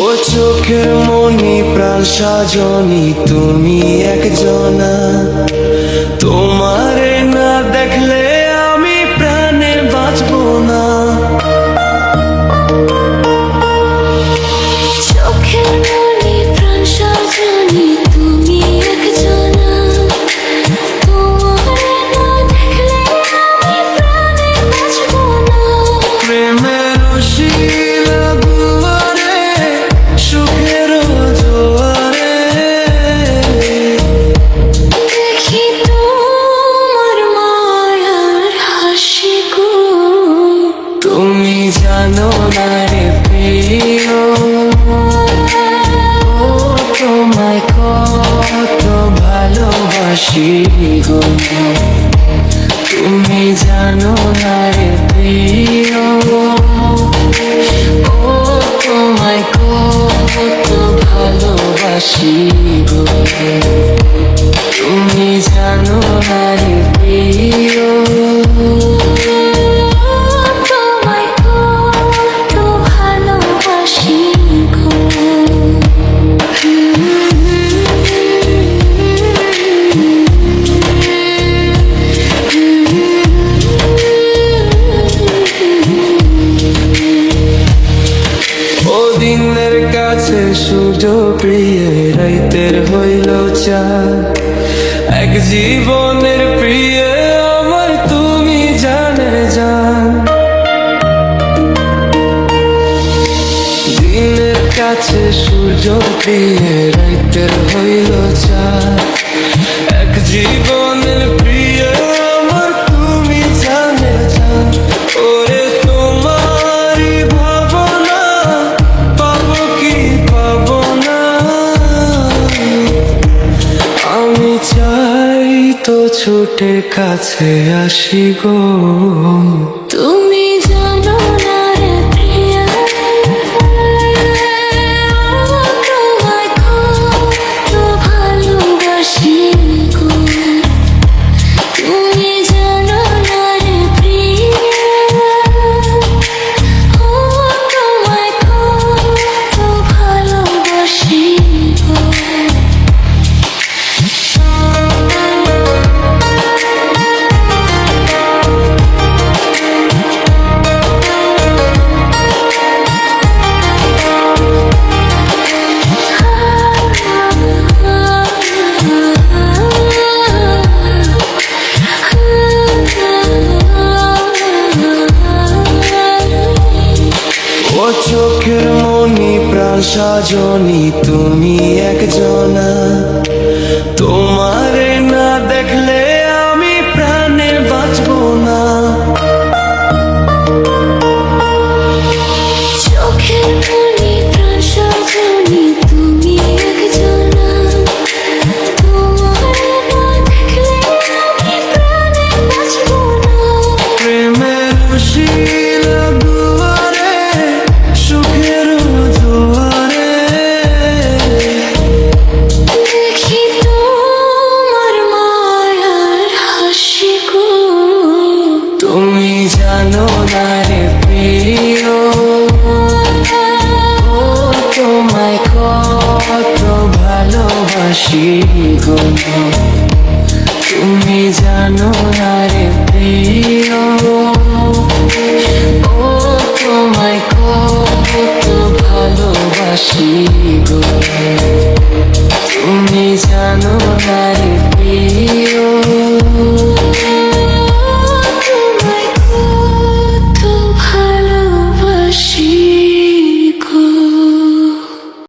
ও চোখের মনি প্রাণ সাজনি তুমি একজনা, তোমারে না দেখলে আমি প্রাণে বাঁচবো না। চোখের মনি প্রাণ সাজনি তুমি একজনা, তোমারে না দেখলে আমি প্রাণে বাঁচবো না। প্রেমের শিলা দুয়ারে সুখের জোয়ারে দেখি তোমার মায়ার হাসি গো। তুমি জানো না রে প্রিয়, ও তোমায় কত ভালোবাসি গো। তুমি জানো না রে প্রিয়, ও তোমায় কত ভালোবাসি গো। তুমি জানো না রে প্রিয়, তোমায় কত ভালোবাসি গো। ও দিনের কাছে সূর্য প্রিয়, রাইতের হইল চাঁদ, এক জীবনের প্রিয় আমার তুমি জানের জান। দিনের কাছে সূর্য প্রিয়, রাইতের হইল চাঁদ, এক জীবনের প্রিয় আমার তুমি জানের জান। ওরে তোমারই ভাবনা পাবো কি পাবো না, আমি চাই তো ছুটে কাছে আসি গো। তুমি জানো না রে প্রিয়া, তোমায় কত ভালোবাসি গো। তুমি জানো না রে প্রিয়া, তোমায় কত ভালোবাসি গো। ও চোখের মনি প্রাণ সাজনি তুমি একজনা, তোমারে না দেখলে আমি প্রাণে বাঁচবো না। চোখের মনি প্রাণ সাজনি তুমি একজনা, তোমারে না দেখলে আমি প্রাণে বাঁচবো না। প্রেমের শিলা দুয়ারে সুখের জোয়ারে দেখি তোমার মায়ার হাসি গো। তুমি জানো না রে প্রিয়, ও তোমায় কত ভালোবাসি গো। তুমি জানো না রে প্রিয়, ও তোমায় কত ভালোবাসি গো।